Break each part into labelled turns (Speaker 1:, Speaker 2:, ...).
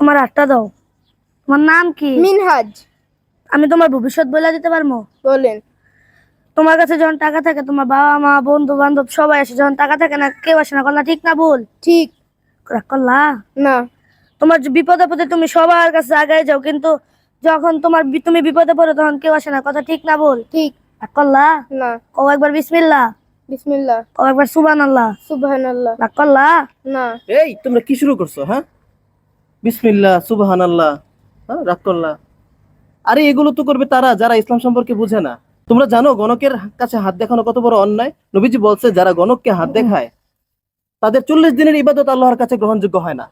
Speaker 1: আমার হাতটা দাও। তোমার নাম কি?
Speaker 2: মিনহাজ।
Speaker 1: আমি তোমার ভবিষ্যৎ বলে দিতে পারবো?
Speaker 2: বলেন।
Speaker 1: তোমার কাছে যখন টাকা থাকে, তোমার বাবা মা বন্ধু বান্ধব সবাই আসে, যখন টাকা থাকে না কেউ আসে না, করলা ঠিক না ভুল?
Speaker 2: ঠিক।
Speaker 1: রাগ করলা?
Speaker 2: না।
Speaker 1: তোমার যে বিপদে আপদে তুমি সবার কাছে আগায় যাও, কিন্তু যখন তুমি বিপদে পড়ো তখন কেউ আসে না, কথা ঠিক না ভুল?
Speaker 2: ঠিক।
Speaker 1: রাগ করলা?
Speaker 2: না।
Speaker 1: কও একবার বিসমিল্লাহ।
Speaker 2: বিসমিল্লাহ।
Speaker 1: কও একবার সুবহানাল্লাহ।
Speaker 2: সুবহানাল্লাহ।
Speaker 1: রাগ করলা?
Speaker 2: না।
Speaker 3: এই তোমরা কি শুরু করছো? হ্যাঁ, বিসমিল্লাহ সুবহানাল্লাহ, হ্যাঁ রাগ করলা। আরে এগুলো তো করবে তারা যারা ইসলাম সম্পর্কে বুঝে না। তোমরা জানো গণকের কাছে হাত দেখানো কত বড় অন্যায়? নবীজি বলছে যারা গণককে হাত দেখায় তাদের 40 দিনের ইবাদত আল্লাহর কাছে গ্রহণযোগ্য হয় না।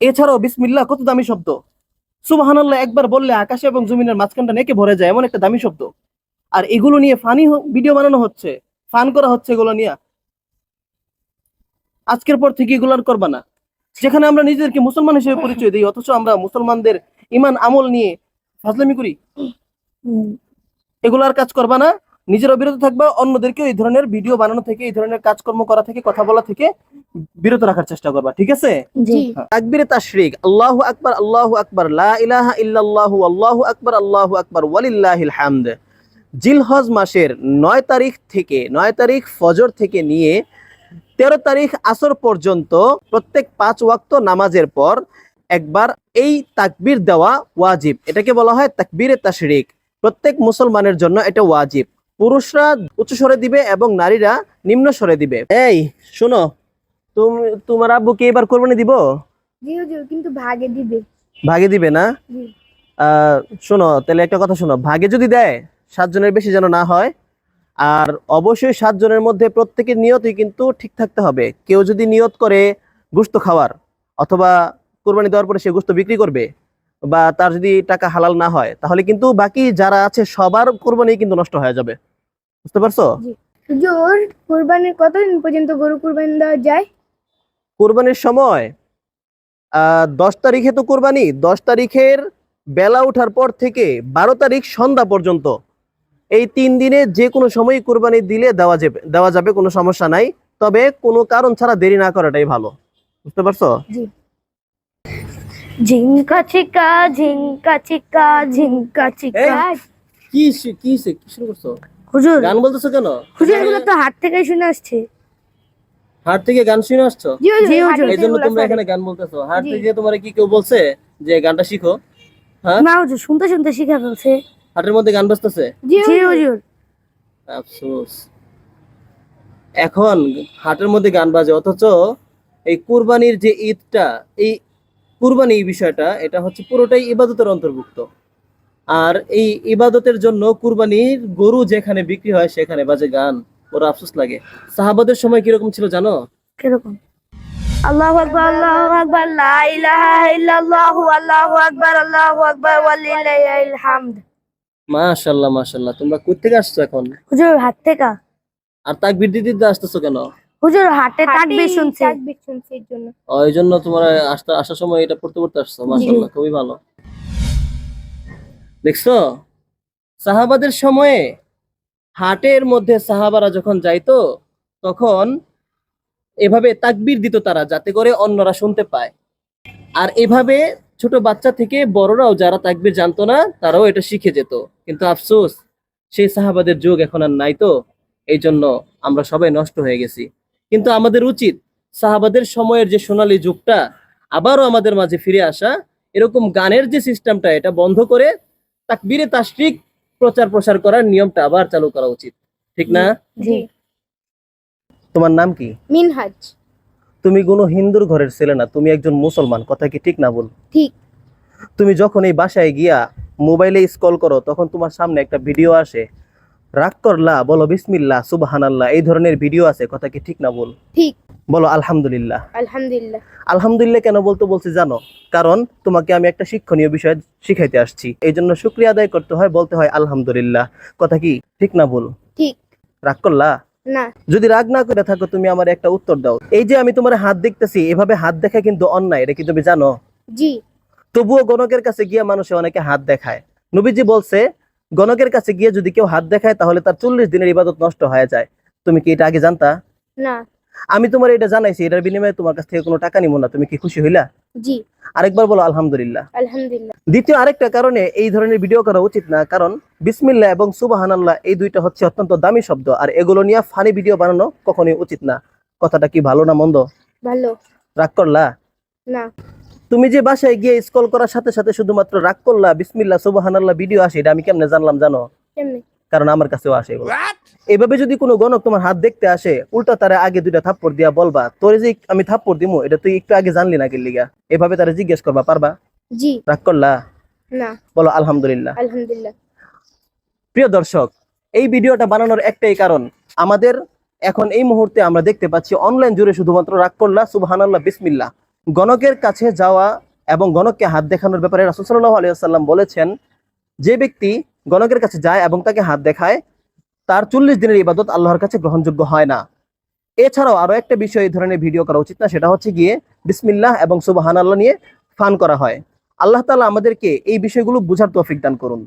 Speaker 3: এছাড়াও বিসমিল্লাহ কত দামি শব্দ। সুবহানাল্লাহ একবার বললে আকাশে এবং জমিনের মাঝখানটা নেকে ভরে যায়, এমন একটা দামি শব্দ। আর এগুলো নিয়ে ফানি ভিডিও বানানো হচ্ছে, ফান করা হচ্ছে এগুলো নিয়ে। আজকের পর থেকে এগুলো আর করবা না। যেখানে আমরা নিজেদেরকে মুসলমান হিসেবে পরিচয় দিই, অথচ আমরা মুসলমানদের ইমান আমল নিয়ে ফাজলামি করি। এগুলো আর কাজ করবা না। নিজেরও বিরত থাকবা, অন্যদেরকেও এই ধরনের ভিডিও বানানো থেকে, এই ধরনের কাজকর্ম করা থেকে, কথা বলা থেকে বিরত রাখার চেষ্টা করবা, ঠিক আছে?
Speaker 1: জি।
Speaker 3: তাকবীরে তাশরিক, আল্লাহু আকবার, আল্লাহু আকবার, লা ইলাহা ইল্লাল্লাহু, আল্লাহু আকবার, আল্লাহু আকবার, ওয়ালিল্লাহিল হামদ। জিলহজ মাসের 9 তারিখ থেকে, 9 তারিখ ফজর থেকে নিয়ে 13 তারিখ আসর পর্যন্ত প্রত্যেক 5 ওয়াক্ত নামাজের পর একবার এই তাকবীর দেওয়া ওয়াজিব। এটাকে বলা হয় তাকবীরে তাশরিক। প্রত্যেক মুসলমানের জন্য এটা ওয়াজিব। পুরুষরা উচ্চ স্বরে দিবে এবং নারীরা নিম্ন স্বরে দিবে। এই শোনো, তোমার আব্বু কি এবার কোরবানি দিব?
Speaker 2: জি হুজুর, কিন্তু ভাগে দিবে।
Speaker 3: ভাগে দিবে না?
Speaker 2: জি।
Speaker 3: শোনো তাহলে একটা কথা শোনো, ভাগে যদি দেয় 7 জনের বেশি যেন না হয়। আর অবশ্যই 7 জনের মধ্যে প্রত্যেকের নিয়তই কিন্তু ঠিক থাকতে হবে। কেউ যদি নিয়ত করে গোশত খাওয়ার, অথবা কোরবানি দেওয়ার পরে সে গোশত বিক্রি করবে, বা তার যদি টাকা হালাল না হয়, তাহলে কিন্তু বাকি যারা আছে সবার কোরবানি কিন্তু নষ্ট হয়ে যাবে। বুঝতে পারছো?
Speaker 2: জি। হুজুর, কুরবানির কতদিন পর্যন্ত গরু কুরবানি দেওয়া যায়?
Speaker 3: কোরবানির সময় 10 তারিখে তো কোরবানি, 10 তারিখের বেলা ওঠার পর থেকে 12 তারিখ সন্ধ্যা পর্যন্ত, এই 3 দিনে যে কোনো সময় কোরবানি দিলে দেওয়া যাবে, কোনো সমস্যা নাই। তবে কোনো কারণ ছাড়া দেরি না করাটাই ভালো। বুঝতে পারছো?
Speaker 2: জি।
Speaker 1: ঝিঙ্কা চিকা ঝিঙ্কা চিকা ঝিঙ্কা চিকা।
Speaker 3: কি শুরু করছো?
Speaker 1: হুজুর,
Speaker 3: গান বলতেছো কেন?
Speaker 1: হুজুর এগুলো তো হাত থেকে শুনে আসছে।
Speaker 3: হাট থেকে গান শুনে আসছো?
Speaker 2: জি হুজুর,
Speaker 1: জি হুজুর।
Speaker 2: হাটে
Speaker 3: এই জন্য
Speaker 2: যেগুলো
Speaker 3: তোমরা
Speaker 2: চলে।
Speaker 3: এখানে গান বলতেছো? হাট
Speaker 2: জি।
Speaker 3: থেকে তোমার কি কেউ বলছে যে গানটা শিখো? হ্যাঁ,
Speaker 1: না হুজুর, শুনতে শুনতে শিখে ফেলছে।
Speaker 3: হাটের মধ্যে গান বাজতেছে?
Speaker 2: জি
Speaker 1: জি
Speaker 2: হুজুর।
Speaker 1: হুজুর।
Speaker 3: আফসোস, এখন হাটের মধ্যে গান বাজে, অথচ এই কুরবানির যে ঈদটা, এই কুরবানি বিষয়টা, এটা হচ্ছে পুরোটাই ইবাদতের অন্তর্ভুক্ত। আর এই ইবাদতের জন্য কুরবানির গরু যেখানে বিক্রি হয় সেখানে বাজে গান, ওরা আফসোস লাগে। সাহাবাদের সময় কিরকম ছিল জানো?
Speaker 1: কিরকম? আল্লাহু আকবার, আল্লাহু আকবার, লা ইলাহা ইল্লাল্লাহু, আল্লাহু আকবার, আল্লাহু আকবার, ওয়ালিল্লাহিল হামদ।
Speaker 3: মাশাআল্লাহ মাশাআল্লাহ, তোমরা কই থেকে আসছো এখন?
Speaker 1: হুজুর হাত থেকে।
Speaker 3: আর তাকবীর দিতে দিতে আসতেছো কেন?
Speaker 1: হুজুর হাতে তাকবীর শুনছে।
Speaker 2: তাকবীর শুনছে এর জন্য।
Speaker 3: ওই জন্য তোমার আসার সময় এটা পড়তে পড়তে আসছো। মাশাআল্লাহ, খুবই ভালো। দেখছো, সাহাবাদের সময়ে হাটের মধ্যে সাহাবারা যখন যাইতো তখন এভাবে তাকবীর দিত তারা, যাতে করে অন্যরা শুনতে পায়। আর এভাবে ছোট বাচ্চা থেকে বড়রাও যারা তাকবীর জানতো না তারাও এটা শিখে যেত। কিন্তু আফসোস, সেই সাহাবাদের যুগ এখন আর নাই তো, এই জন্য আমরা সবাই নষ্ট হয়ে গেছি। কিন্তু আমাদের উচিত সাহাবাদের সময়ের যে সোনালী যুগটা আবারও আমাদের মাঝে ফিরে আসা। এরকম গানের যে সিস্টেমটা, এটা বন্ধ করে তাকবীরে তাশরিক প্রচার প্রসার করার নিয়মটা আবার চালু করা উচিত, ঠিক না?
Speaker 2: জি।
Speaker 3: তোমার নাম কি?
Speaker 2: মিনহাজ।
Speaker 3: তুমি কোনো হিন্দুর ঘরের ছেলে না, তুমি একজন মুসলমান, কথা কি ঠিক না বল?
Speaker 2: ঠিক।
Speaker 3: তুমি যখন এই বাসায় গিয়া মোবাইলে স্ক্রল করো তখন তোমার সামনে একটা ভিডিও আসে, রাগ করলা বলো বিসমিল্লাহ সুবহানাল্লাহ, এই ধরনের ভিডিও আছে, কথা কি ঠিক না বল?
Speaker 2: ঠিক।
Speaker 3: বলো আলহামদুলিল্লাহ।
Speaker 2: আলহামদুলিল্লাহ।
Speaker 3: আলহামদুলিল্লাহ কেন বলছি জানো? কারণ তোমাকে আমি একটা শিক্ষণীয় বিষয় শিখাইতে আসছি, এই জন্য শুকরিয়া আদায় করতে হয়, বলতে হয় আলহামদুলিল্লাহ, কথা কি ঠিক না বল?
Speaker 2: ঠিক।
Speaker 3: রাগ করলা?
Speaker 2: না।
Speaker 3: যদি রাগ না করে থাকো তুমি আমার একটা উত্তর দাও। এই যে আমি তোমার হাত দেখতেছি, এভাবে হাত দেখা কিন্তু অন্যায়, এটা কি তুমি জানো?
Speaker 2: জি।
Speaker 3: তবুও গণকের কাছে গিয়ে মানুষে অনেকে হাত দেখায়। নবীজি বলছে গণকের কাছে গিয়ে যদি কেউ হাত দেখায় তাহলে তার 40 দিনের ইবাদত নষ্ট হয়ে যায়। তুমি কি এটা আগে জানতা?
Speaker 2: না।
Speaker 3: আমি তোমার এটা জানাইছি, এটার বিনিময়ে তোমার কাছ থেকে কোনো টাকা নিব না, তুমি কি খুশি হইলা?
Speaker 2: জি।
Speaker 3: আরেকবার বলো আলহামদুলিল্লাহ।
Speaker 2: আলহামদুলিল্লাহ।
Speaker 3: দ্বিতীয় আরেকটা কারণে এই ধরনের ভিডিও করা উচিত না, কারণ বিসমিল্লাহ এবং সুবহানাল্লাহ এই দুইটা হচ্ছে অত্যন্ত দামি শব্দ, আর এগুলো নিয়ে ফানি ভিডিও বানানো কখনোই উচিত না। কথাটা কি ভালো না মন্দ?
Speaker 2: ভালো।
Speaker 3: রাগ করলা?
Speaker 2: না।
Speaker 3: তুমি যে বাসায় গিয়ে স্ক্রল করার সাথে সাথে শুধুমাত্র রাগ করলা, বিসমিল্লাহ সুবহানাল্লাহ ভিডিও আসে, এটা আমি কেমনে জানলাম জানো?
Speaker 2: কেমনে?
Speaker 3: কারণ আমার কাছেও আসে এগুলো। এভাবে যদি কোনো গণক তোমার হাত দেখতে আসে, উল্টা তারা আগে দুইটা থাপ্পড় দিয়া বলবা, তোরে যে আমি থাপ্পড় দিমু এটা তুই একটু আগে জানলি না কি লিগা? এভাবে তারা জিজ্ঞেস করবা, পারবা?
Speaker 2: জি।
Speaker 3: রাগ করলা?
Speaker 2: না।
Speaker 3: বলো আলহামদুলিল্লাহ।
Speaker 2: আলহামদুলিল্লাহ।
Speaker 3: প্রিয় দর্শক, এই ভিডিওটা বানানোর একটাই কারণ, আমাদের এখন এই মুহূর্তে আমরা দেখতে পাচ্ছি অনলাইন জুড়ে শুধুমাত্র রাগ করলা, সুবহানাল্লাহ, বিসমিল্লাহ। গণকের কাছে যাওয়া এবং গণককে হাত দেখানোর ব্যাপারে রাসূল সাল্লাল্লাহু আলাইহি ওয়াসাল্লাম বলেছেন, যে ব্যক্তি গণকের কাছে যায় এবং তাকে হাত দেখায়, তার 40 দিনের ইবাদত আল্লাহর কাছে গ্রহণযোগ্য হয় না। এছাড়াও আরো একটা বিষয় এই ধরনের ভিডিও করা উচিত না, সেটা হচ্ছে গিয়ে বিসমিল্লাহ এবং সুবহানাল্লাহ নিয়ে ফান করা হয়। আল্লাহ তাআলা আমাদেরকে এই বিষয়গুলো বুঝার তৌফিক দান করুন।